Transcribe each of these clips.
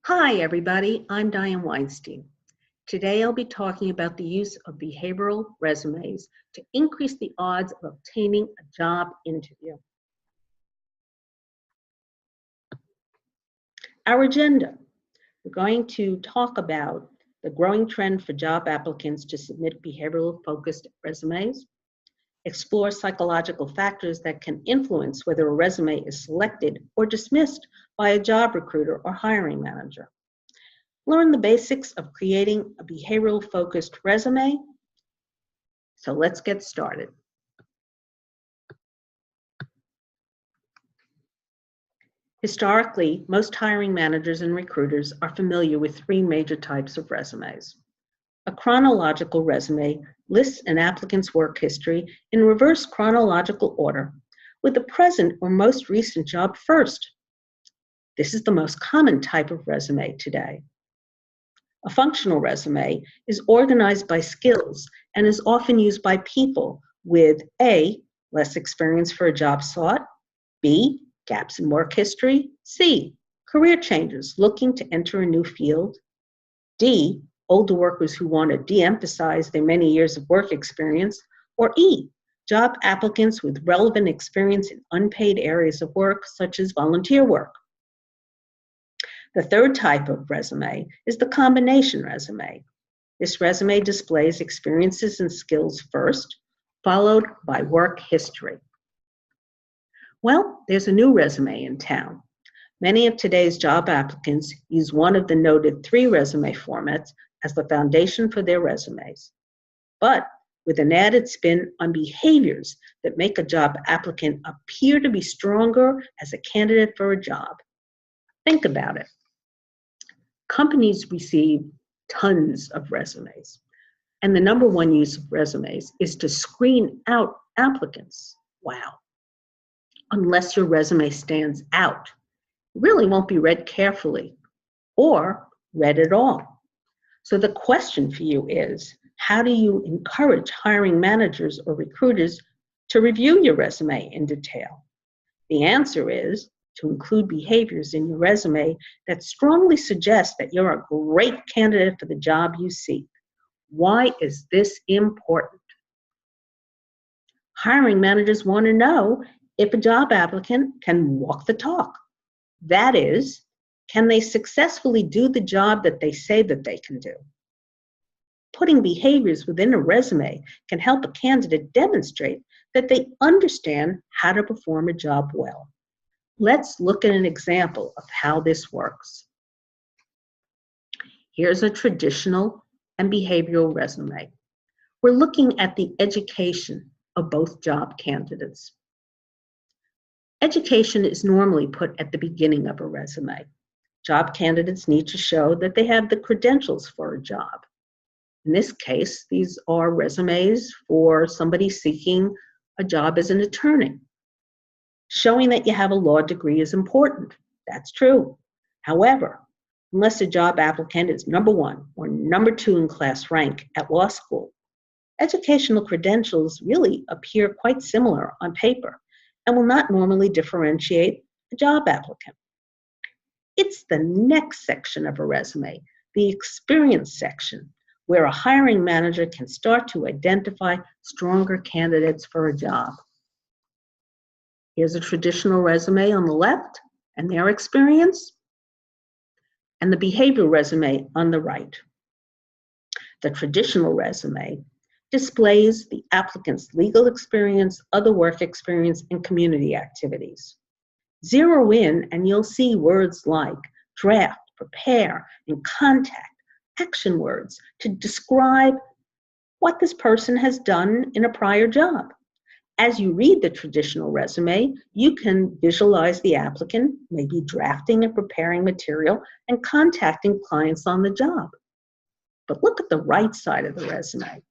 Hi, everybody. I'm Dianne Weinstein. Today, I'll be talking about the use of behavioral resumes to increase the odds of obtaining a job interview. Our agenda: we're going to talk about the growing trend for job applicants to submit behavioral-focused resumes, explore psychological factors that can influence whether a resume is selected or dismissed by a job recruiter or hiring manager. Learn the basics of creating a behavioral-focused resume. So let's get started. Historically, most hiring managers and recruiters are familiar with three major types of resumes. A chronological resume lists an applicant's work history in reverse chronological order, with the present or most recent job first. This is the most common type of resume today. A functional resume is organized by skills and is often used by people with A, less experience for a job sought, B, gaps in work history, C, career changes looking to enter a new field, D, older workers who want to de-emphasize their many years of work experience, or E, job applicants with relevant experience in unpaid areas of work such as volunteer work. The third type of resume is the combination resume. This resume displays experiences and skills first, followed by work history. Well, there's a new resume in town. Many of today's job applicants use one of the noted three resume formats as the foundation for their resumes, but with an added spin on behaviors that make a job applicant appear to be stronger as a candidate for a job. Think about it. Companies receive tons of resumes, and the number one use of resumes is to screen out applicants. Wow. Unless your resume stands out, it really won't be read carefully or read at all. So the question for you is, how do you encourage hiring managers or recruiters to review your resume in detail? The answer is to include behaviors in your resume that strongly suggest that you're a great candidate for the job you seek. Why is this important? Hiring managers want to know if a job applicant can walk the talk. That is, can they successfully do the job that they say that they can do? Putting behaviors within a resume can help a candidate demonstrate that they understand how to perform a job well. Let's look at an example of how this works. Here's a traditional and behavioral resume. We're looking at the education of both job candidates. Education is normally put at the beginning of a resume. Job candidates need to show that they have the credentials for a job. In this case, these are resumes for somebody seeking a job as an attorney. Showing that you have a law degree is important. That's true. However, unless a job applicant is number one or number two in class rank at law school, educational credentials really appear quite similar on paper and will not normally differentiate a job applicant. It's the next section of a resume, the experience section, where a hiring manager can start to identify stronger candidates for a job. Here's a traditional resume on the left and their experience, and the behavioral resume on the right. The traditional resume displays the applicant's legal experience, other work experience, and community activities. Zero in and you'll see words like draft, prepare, and contact, action words to describe what this person has done in a prior job. As you read the traditional resume, you can visualize the applicant maybe drafting and preparing material and contacting clients on the job. But look at the right side of the resume,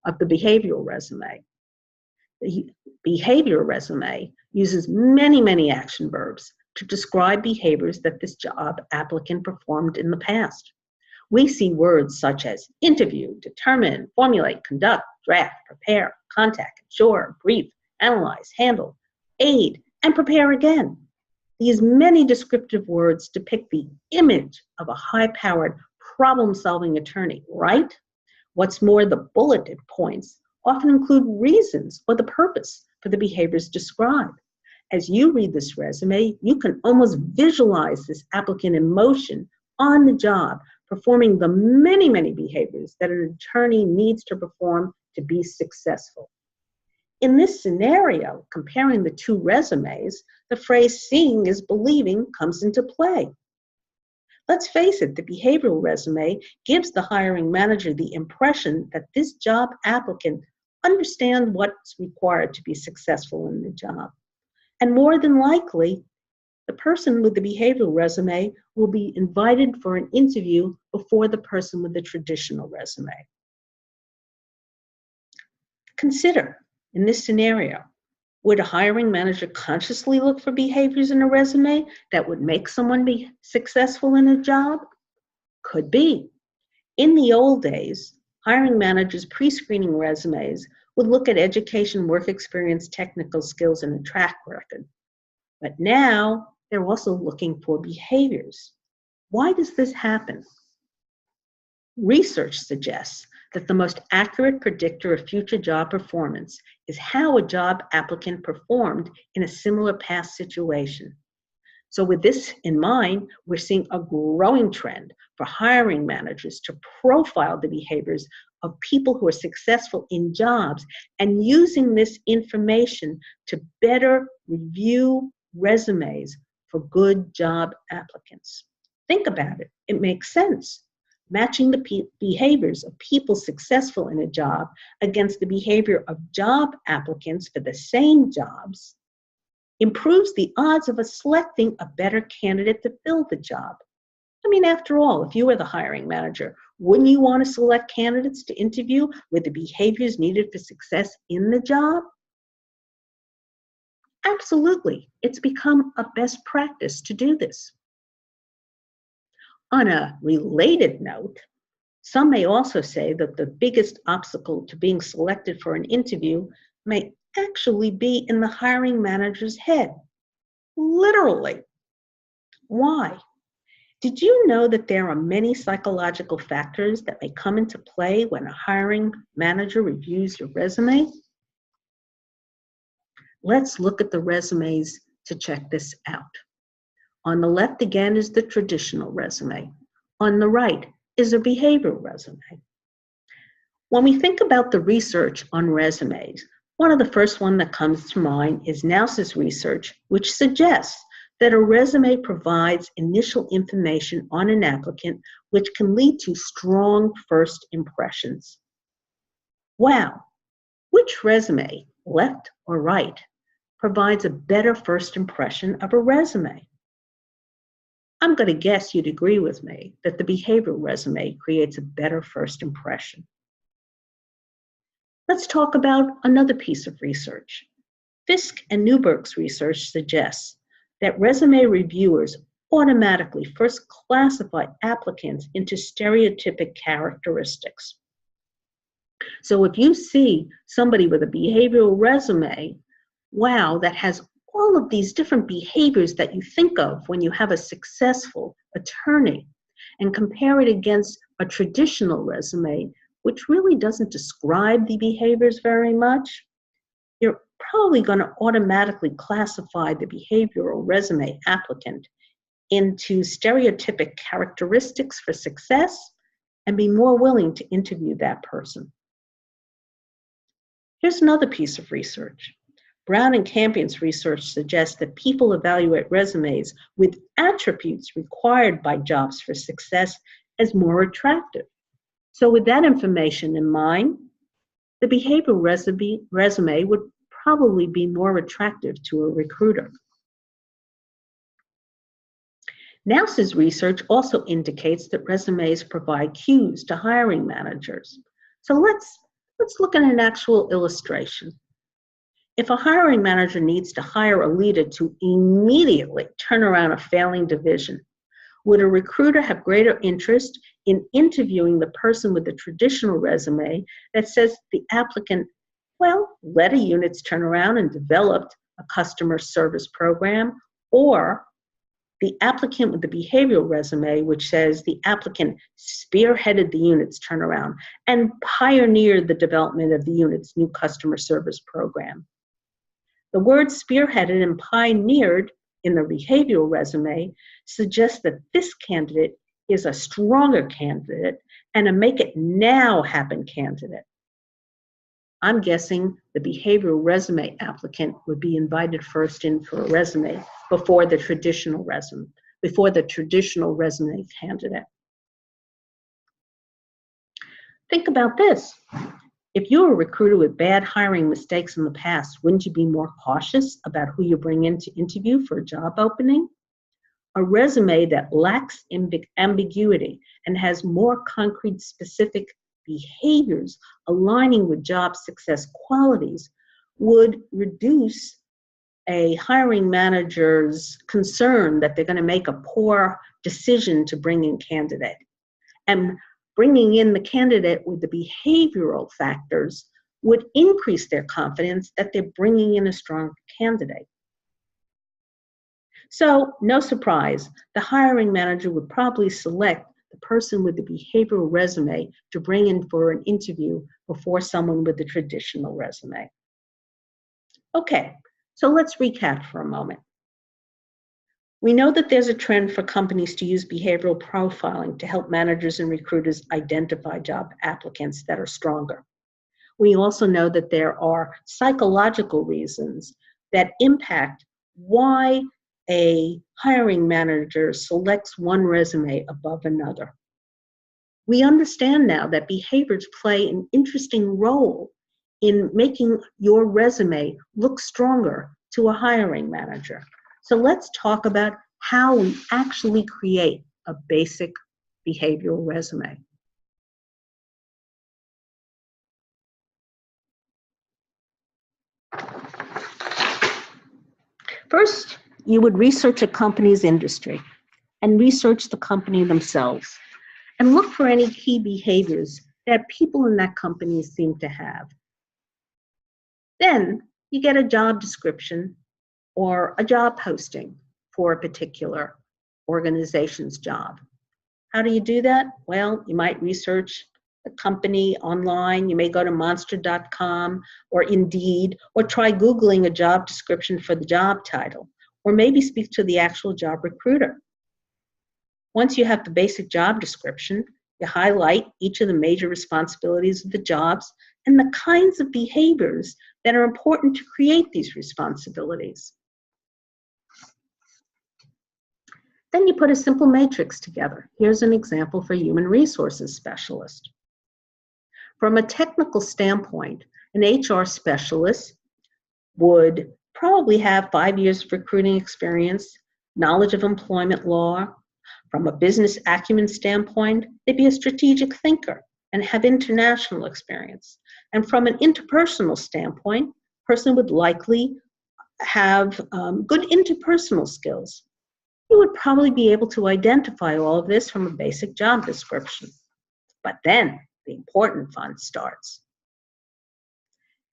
of the behavioral resume. The behavioral resume uses many, many action verbs to describe behaviors that this job applicant performed in the past. We see words such as interview, determine, formulate, conduct, draft, prepare, contact, ensure, brief, analyze, handle, aid, and prepare again. These many descriptive words depict the image of a high-powered, problem-solving attorney, right? What's more, the bulleted points often include reasons or the purpose for the behaviors described. As you read this resume, you can almost visualize this applicant in motion on the job, performing the many, many behaviors that an attorney needs to perform to be successful. In this scenario, comparing the two resumes, the phrase seeing is believing comes into play. Let's face it, the behavioral resume gives the hiring manager the impression that this job applicant understands what's required to be successful in the job. And more than likely, the person with the behavioral resume will be invited for an interview before the person with the traditional resume. Consider, in this scenario, would a hiring manager consciously look for behaviors in a resume that would make someone be successful in a job? Could be. In the old days, hiring managers' pre-screening resumes would look at education, work experience, technical skills, and a track record. But now, they're also looking for behaviors. Why does this happen? Research suggests that the most accurate predictor of future job performance is how a job applicant performed in a similar past situation. So with this in mind, we're seeing a growing trend for hiring managers to profile the behaviors of people who are successful in jobs and using this information to better review resumes for good job applicants. Think about it. It makes sense. Matching the behaviors of people successful in a job against the behavior of job applicants for the same jobs improves the odds of us selecting a better candidate to fill the job. I mean, after all, if you were the hiring manager, wouldn't you want to select candidates to interview with the behaviors needed for success in the job? Absolutely. It's become a best practice to do this. On a related note, some may also say that the biggest obstacle to being selected for an interview may actually be in the hiring manager's head. Literally. Why? Did you know that there are many psychological factors that may come into play when a hiring manager reviews your resume? Let's look at the resumes to check this out. On the left again is the traditional resume. On the right is a behavioral resume. When we think about the research on resumes, one of the first one that comes to mind is Naus's research, which suggests that a resume provides initial information on an applicant which can lead to strong first impressions. Wow, which resume, left or right, provides a better first impression of a resume? I'm going to guess you'd agree with me that the behavioral resume creates a better first impression. Let's talk about another piece of research. Fisk and Newberg's research suggests that resume reviewers automatically first classify applicants into stereotypic characteristics. So if you see somebody with a behavioral resume, wow, that has all of these different behaviors that you think of when you have a successful attorney, and compare it against a traditional resume, which really doesn't describe the behaviors very much, you're probably going to automatically classify the behavioral resume applicant into stereotypic characteristics for success and be more willing to interview that person. Here's another piece of research. Brown and Campion's research suggests that people evaluate resumes with attributes required by jobs for success as more attractive. So with that information in mind, the behavioral resume would probably be more attractive to a recruiter. Naus's research also indicates that resumes provide cues to hiring managers. So let's look at an actual illustration. If a hiring manager needs to hire a leader to immediately turn around a failing division, would a recruiter have greater interest in interviewing the person with the traditional resume that says the applicant, well, led a unit's turnaround and developed a customer service program, Or the applicant with the behavioral resume, which says the applicant spearheaded the unit's turnaround and pioneered the development of the unit's new customer service program. The word spearheaded and pioneered in the behavioral resume suggests that this candidate is a stronger candidate and a make it now happen candidate. I'm guessing the behavioral resume applicant would be invited first in for a resume before the traditional resume candidate. Think about this. If you're a recruiter with bad hiring mistakes in the past, wouldn't you be more cautious about who you bring in to interview for a job opening? A resume that lacks ambiguity and has more concrete, specific behaviors aligning with job success qualities would reduce a hiring manager's concern that they're going to make a poor decision to bring in candidate. And bringing in the candidate with the behavioral factors would increase their confidence that they're bringing in a strong candidate. So, no surprise, the hiring manager would probably select the person with the behavioral resume to bring in for an interview before someone with the traditional resume. Okay, so let's recap for a moment. We know that there's a trend for companies to use behavioral profiling to help managers and recruiters identify job applicants that are stronger. We also know that there are psychological reasons that impact why a hiring manager selects one resume above another. We understand now that behaviors play an interesting role in making your resume look stronger to a hiring manager. So let's talk about how we actually create a basic behavioral resume. First, you would research a company's industry and research the company themselves and look for any key behaviors that people in that company seem to have. Then you get a job description or a job posting for a particular organization's job. How do you do that? Well, you might research the company online. You may go to monster.com or Indeed, or try Googling a job description for the job title, or maybe speak to the actual job recruiter. Once you have the basic job description, you highlight each of the major responsibilities of the jobs and the kinds of behaviors that are important to create these responsibilities. Then you put a simple matrix together. Here's an example for human resources specialist. From a technical standpoint, an HR specialist would probably have 5 years of recruiting experience, knowledge of employment law. From a business acumen standpoint, they'd be a strategic thinker and have international experience. And from an interpersonal standpoint, a person would likely have good interpersonal skills. You would probably be able to identify all of this from a basic job description. But then the important fun starts.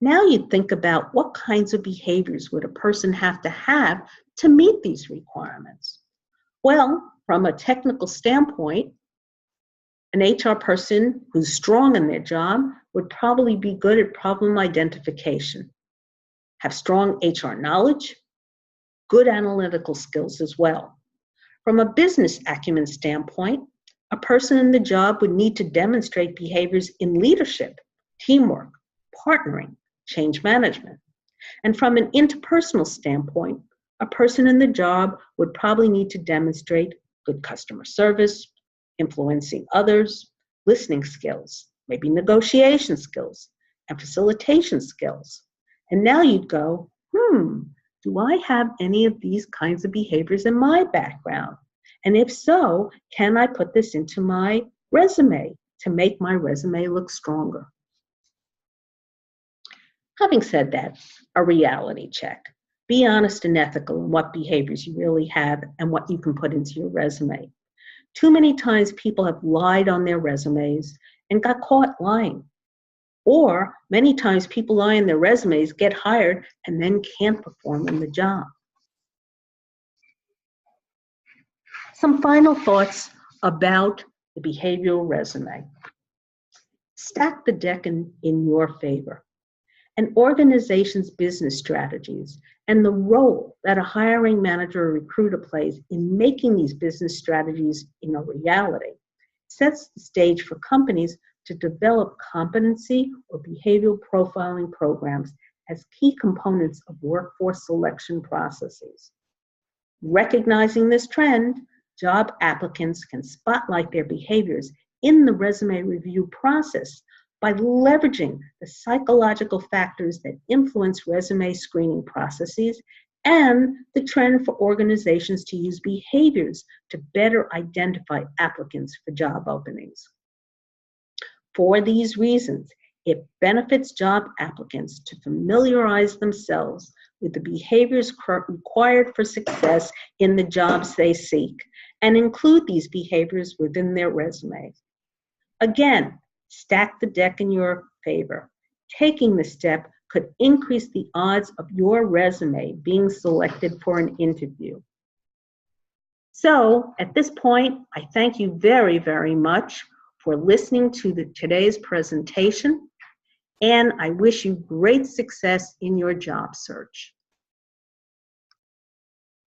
Now you think about what kinds of behaviors would a person have to meet these requirements. Well, from a technical standpoint, an HR person who's strong in their job would probably be good at problem identification, have strong HR knowledge, good analytical skills as well. From a business acumen standpoint, a person in the job would need to demonstrate behaviors in leadership, teamwork, partnering, change management. And from an interpersonal standpoint, a person in the job would probably need to demonstrate good customer service, influencing others, listening skills, maybe negotiation skills, and facilitation skills. And now you'd go, do I have any of these kinds of behaviors in my background? And if so, can I put this into my resume to make my resume look stronger? Having said that, a reality check. Be honest and ethical in what behaviors you really have and what you can put into your resume. Too many times people have lied on their resumes and got caught lying. Or many times people lie on their resumes, get hired, and then can't perform in the job. Some final thoughts about the behavioral resume. Stack the deck in your favor. An organization's business strategies and the role that a hiring manager or recruiter plays in making these business strategies a reality sets the stage for companies to develop competency or behavioral profiling programs as key components of workforce selection processes. Recognizing this trend, job applicants can spotlight their behaviors in the resume review process by leveraging the psychological factors that influence resume screening processes and the trend for organizations to use behaviors to better identify applicants for job openings. For these reasons, it benefits job applicants to familiarize themselves with the behaviors required for success in the jobs they seek and include these behaviors within their resumes. Again, stack the deck in your favor. Taking this step could increase the odds of your resume being selected for an interview. So at this point, I thank you very, very much for listening to today's presentation, and I wish you great success in your job search.